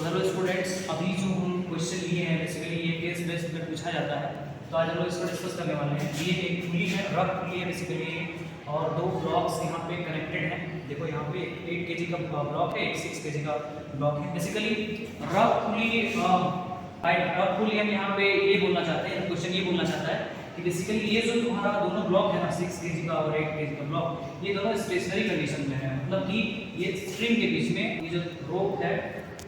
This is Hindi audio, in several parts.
तो हेलो स्टूडेंट्स, अभी जो हम क्वेश्चन लिए हैं बेसिकली ये केस बेस्ड में पूछा जाता है, तो आज हम लोग इसको डिस्कस करने वाले हैं। ये एक पुली है, रफ पुली है बेसिकली, और दो ब्लॉक्स यहाँ पे कनेक्टेड हैं। देखो यहाँ पे 8 kg का ब्लॉक है, एक 6 kg का ब्लॉक है। बेसिकली रफ पुली हम यहाँ पे ये बोलना चाहते हैं, क्वेश्चन ये बोलना चाहता है कि बेसिकली ये जो तुम्हारा दोनों ब्लॉक है ना, 6 kg का और 8 kg का ब्लॉक, ये दोनों स्टेशनरी कंडीशन में है। मतलब कि ये स्ट्रिंग के बीच में ये जो रोप है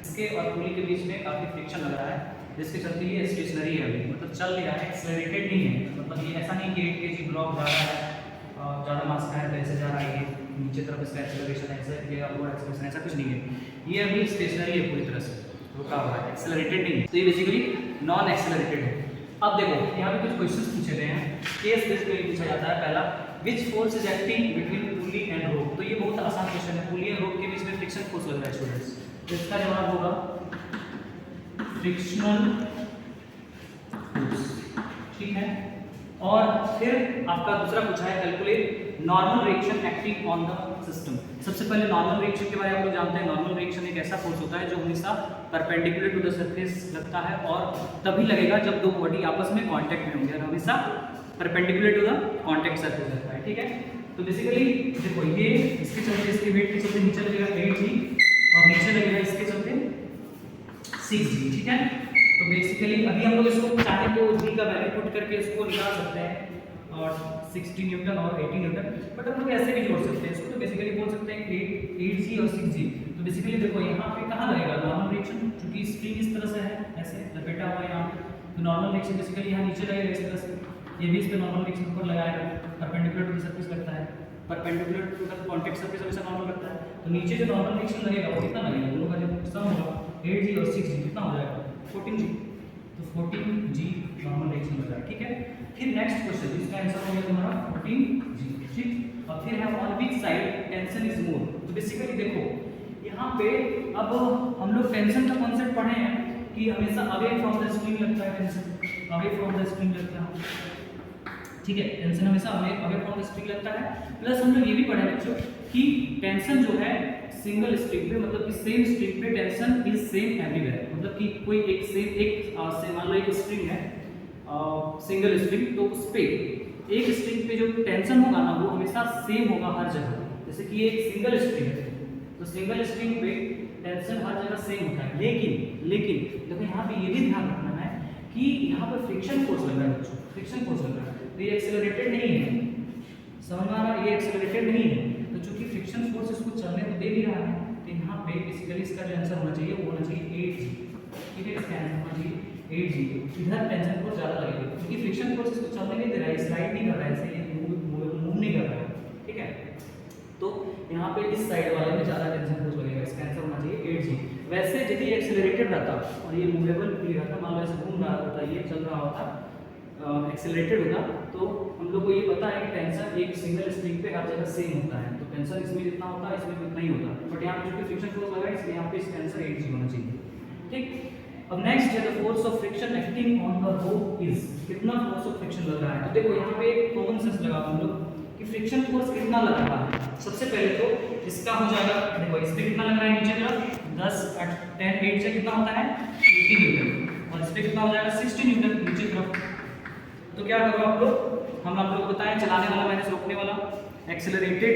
इसके और पुली के बीच में काफ़ी फ्रिक्शन लग रहा है, जिसके चलते ये स्टेशनरी है, अभी मतलब चल नहीं रहा है, एक्सेलरेटेड नहीं है। मतलब ये ऐसा नहीं कि 8 kg ब्लॉक जा रहा है, ज़्यादा मास का है तो ऐसे जा रहा है, ये नीचे तरफ इसका एक्सेलरेशन ऐसे, ये अपवर्ड एक्सेलरेशन ऐसा कुछ नहीं है। ये अभी स्टेशनरी है, पूरी तरह से रुका हुआ है, एक्सेलरेटेड नहीं है। तो ये बेसिकली नॉन एक्सेलरेटेड है। अब देखो यहाँ पे कुछ क्वेश्चंस पूछे गए हैं, केस बेस्ड पे पूछा जाता है। पहला, which force is acting between pulley and rope. तो ये बहुत आसान क्वेश्चन है, पुली एंड रोप के बीच में फ्रिक्शन फोर्स लग रहा है स्टूडेंट्स। तो इसका जवाब होगा फ्रिक्शनल फोर्स, ठीक है। और फिर आपका दूसरा पूछा है, calculate normal reaction acting on the system. सबसे पहले नॉर्मल रिएक्शन के बारे में हम लोग जानते हैं। नॉर्मल रिएक्शन एक ऐसा फोर्स होता है जो हमेशा परपेंडिकुलर टू द सरफेस लगता है, और तभी लगेगा जब दो बॉडी आपस में कांटेक्ट में होंगे, और हमेशा perpendicular to the contact surface लगता है, ठीक है। तो बेसिकली देखो ये इसके चलते, इसके वेट के चलते नीचे लगेगा 8g और नीचे लगेगा इसके चलते 6g, ठीक है। तो बेसिकली अभी हम लोग इसको चाहे तो g का वैल्यू पुट करके इसको निकाल सकते हैं, और 60 न्यूटन और 80 न्यूटन, बट हम लोग ऐसे भी जोड़ सकते हैं इसको। तो बेसिकली बोल सकते हैं 8g और 6g। तो बेसिकली देखो यहाँ पे कहाँ लगेगा नॉर्मल रिएक्शन, क्योंकि स्प्रिंग इस तरह से है, ऐसे लपेटा हुआ है यहाँ पे, तो नॉर्मल रिएक्शन बेसिकली यहाँ नीचे लगेगा इस तरह से, ये भी इस पे नॉर्मल रिएक्शन ऊपर लगाएगा, परपेंडिकुलर टू द सरफेस लगता है, perpendicular to the contact surface हमेशा नॉर्मल लगता है। तो नीचे जो नॉर्मल रिएक्शन लगेगा वो कितना लगेगा, दोनों का जब सम होगा 8g और 6g कितना हो जाएगा 14g। तो 14g नॉर्मल रिएक्शन लग रहा है, ठीक है। फिर नेक्स्ट क्वेश्चन, इसका आंसर हो गया तुम्हारा 14g, ठीक। और फिर है on which side tension is more. तो बेसिकली देखो यहाँ पे अब हम लोग टेंशन का कॉन्सेप्ट पढ़े हैं कि हमेशा अवे फ्रॉम द स्प्रिंग लगता है, tension away from the spring लगता है, ठीक है। टेंशन हमेशा अवे फ्रॉम द स्प्रिंग लगता है। प्लस हम लोग ये भी पढ़े बच्चों कि टेंशन जो है सिंगल स्ट्रिंग पे, मतलब कि सेम स्ट्रिंग पे टेंशन इज सेम एवरीवेयर। मतलब कि कोई एक सेम एक मान लो एक स्ट्रिंग है, सिंगल स्ट्रिंग, तो उस पे एक स्ट्रिंग पे जो टेंशन होगा ना वो हमेशा सेम होगा हर जगह। जैसे कि एक सिंगल स्ट्रिंग है तो सिंगल स्ट्रिंग पे टेंशन हर जगह सेम होता है, लेकिन देखो यहाँ पे ये भी ध्यान रखना है कि यहाँ पर फ्रिक्शन फोर्स लग रहा है बच्चों, फ्रिक्शन फोर्स लग रहा है। तो ये एक्सेलरेटेड नहीं है, समझ में आ रहा है, ये एक्सेलरेटेड नहीं है। तो चूंकि फ्रिक्शन फोर्स इसको चलने तो दे नहीं रहा है, तो यहाँ पे बेसिकली इसका जो आंसर होना चाहिए वो होना चाहिए 8g, ठीक है। इसका आंसर होना चाहिए 8g। इधर टेंशन फोर्स ज़्यादा लगेगा क्योंकि फ्रिक्शन फोर्स इसको चलने नहीं दे रहा है, स्लाइड नहीं कर रहा है, ऐसे मूव नहीं कर रहा है, ठीक है। तो यहाँ पे इस साइड वाले में ज़्यादा टेंशन फोर्स लगेगा, इसका आंसर होना चाहिए 8g। वैसे यदि एक्सेलरेटेड रहता और ये मूवेबल भी रहता, मान लो ऐसे घूम रहा होता, ये चल रहा होता, एक्सेलरेटेड होगा, तो हम लोग को ये पता है कि टेंशन एक सिंगल स्ट्रिंग पे हर जगह सेम होता है। तो टेंशन इसमें जितना होता है इसमें उतना ही होता है, बट यहाँ पे जो फ्रिक्शन फोर्स लगा है इसलिए यहाँ पे इसका आंसर 8g होना चाहिए, ठीक। अब नेक्स्ट है the force of friction acting on the rope is. कितना फोर्स ऑफ फ्रिक्शन लग रहा है, तो देखो यहाँ पे एक कॉमन सेंस लगा हम लोग कि फ्रिक्शन फोर्स कितना लग रहा है। सबसे पहले तो इसका हो जाएगा, देखो इस पे कितना लग रहा है नीचे तरफ 10 10 8 से कितना होता है 80 न्यूटन, और इस पे कितना हो जाएगा 60 न्यूटन नीचे तरफ। तो क्या करो आप लोग, हम आप लोग बताएं चलाने वाला माइनस रोकने वाला, एक्सेलरेटेड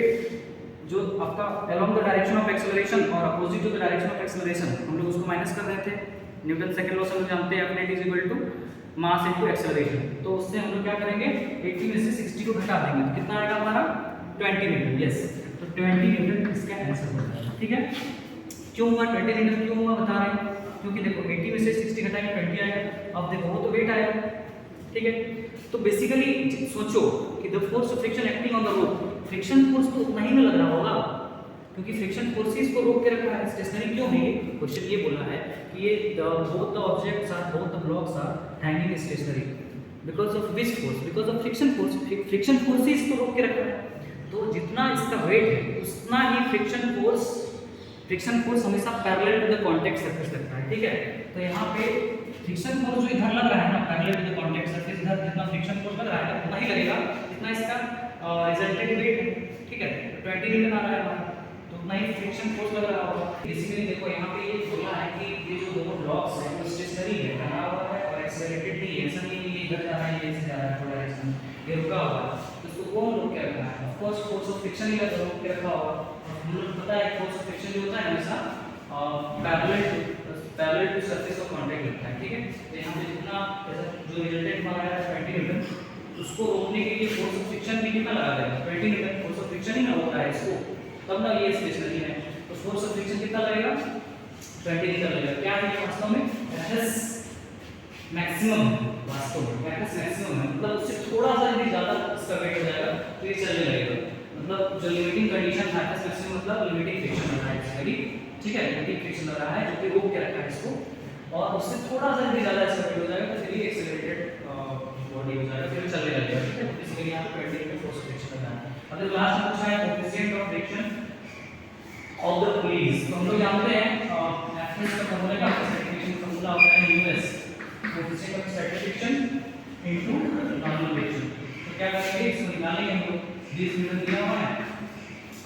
जो आपका along the direction of acceleration और opposite to the direction of acceleration, हम लोग उसको माइनस कर रहे थे। न्यूटन सेकंड लॉ से हम जानते हैं F net is equal to mass into acceleration. तो उससे हम लोग क्या करेंगे 80 में से 60 को घटा देंगे, तो कितना आएगा हमारा 20 न्यूटन, यस। तो 20 न्यूटन इसका आंसर होता है, ठीक है। क्यों हुआ 20 न्यूटन, क्यों हुआ बता रहे हैं, क्योंकि देखो 80 में से 60 घटाएंगे 20 आएगा। अब देखो वो तो वेट आएगा, ठीक है। तो बेसिकली सोचो कि the force of friction acting on the rope, friction force तो उतना ही ना लग रहा होगा क्योंकि फ्रिक्शन फोर्स ही इसको रोक के रखा है, स्टेशनरी क्यों है। क्वेश्चन ये बोला है कि ये both the objects are, both the blocks are hanging stationary because of which force, because of friction force. Friction force ही इसको रोक के रखा है, तो जितना इसका वेट है उतना ही फ्रिक्शन फोर्स हमेशा parallel to the contact surface लगता है, ठीक है। तो यहाँ पे फ्रिक्शन फोर्स जो इधर लग रहा है ना parallel to the contact surface, इधर जितना फ्रिक्शन फोर्स लग रहा है उतना ही लगेगा जितना इसका रिजल्टेंट वेट है, ठीक है। 20 न्यूटन आ रहा है हमारा, तो उतना ही फ्रिक्शन फोर्स लग रहा होगा। बेसिकली देखो यहाँ पे ये बोला है कि ये जो दोनों ब्लॉक्स हैं वो स्टेशनरी है, बना हुआ है और एक्सेलरेटेड नहीं है, ऐसा नहीं है कि इधर जा रहा है ये ऐसे जा रहा है थोड़ा डायरेक्शन, ये रुका हुआ है। तो इसको कौन रोक के रखा है? Of course force of friction ही रोक के रखा होगा। हम लोग पता है फोर्स ऑफ फ्रिक्शन जो होता है हमेशा parallel to surface of contact लगता है, ठीक है। तो यहाँ पे जितना जो रिजल्टेंट हमारा है 20 न्यूटन, उसको रोकने के लिए फोर्स ऑफ फ्रिक्शन भी कितना लगा देगा? 20 न्यूटन फोर्स ऑफ फ्रिक्शन ही ना होता है इसको, तब ना ये स्टेशनरी है। तो फोर्स ऑफ फ्रिक्शन कितना लगेगा? 20 न्यूटन लगेगा। क्या है ये वास्तव में? एफएस मैक्सिमम, वास्तव में एफएस मैक्सिमम है, मतलब उससे थोड़ा सा यदि ज्यादा इसका वेट हो जाएगा तो ये चलने लगेगा। मतलब जो लिमिटिंग कंडीशन है एफएस मैक्सिमम मतलब लिमिटिंग फ्रिक्शन लग रहा है इसमें, ठीक है, लिमिटिंग फ्रिक्शन लग रहा है जो कि रोक के रखा है इसको, और उससे थोड़ा सा यदि ज्यादा इसका वेट हो जाएगा तो फिर ये एक्सेलरेटेड बॉडी हो जाएगा, फिर चलने लगेगा, ठीक है। इसलिए यहाँ पे 20 न्यूटन फोर्स ऑफ फ्रिक्शन लगा है। अगर लास्ट में पूछा है coefficient of friction of the pulleys, तो हम लोग जानते हैं एफएस का फॉर्मूला का फ्रिक्शन फॉर्मूला होता है US, coefficient of static friction into normal friction. तो क्या करेंगे, इसको निकालेंगे हम लोग, 20 न्यूटन दिया हुआ है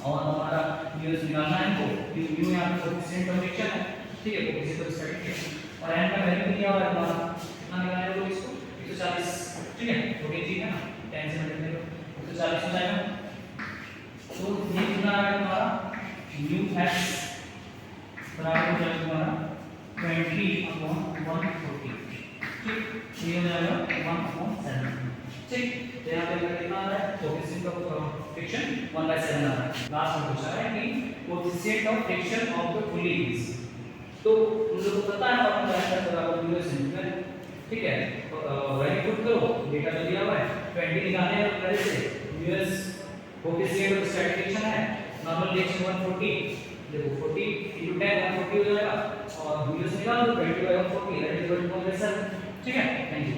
और हमारा यूएस निकालना है, तो यू यहाँ पे कोएफिशिएंट ऑफ फ्रिक्शन है, ठीक है, कोएफिशिएंट ऑफ स्टैटिक फ्रिक्शन, और एन का वैल्यू दिया हुआ है हमारा, कितना निकालना है, तो इसको 140, ठीक है, छोटी चीज है ना, 10 से मल्टीप्लाई करो 140 हो जाएगा। तो ये कितना आएगा हमारा न्यू एक्स बराबर हो जाएगा हमारा 20/140, ठीक, ये हो जाएगा 1/7, ठीक। तो यहाँ पे कितना आ रहा है? कोएफिशिएंट ऑफ फ्रिक्शन 1/7 आ रहा है। लास्ट में पूछा है कि coefficient of friction of the pulleys, तो हम लोग को पता है फॉर्मूला है बराबर यूएस न्यूटन, ठीक है। वैल्यू पुट करो, डेटा जो दिया हुआ है 20 निकालने हैं पहले से, US coefficient of static friction है, नॉर्मल रिएक्शन 140, देखो 40 * 10 140 हो जाएगा, और यूएस निकाल दो 20/140 दैट इज 1/7, ठीक है। Thank you.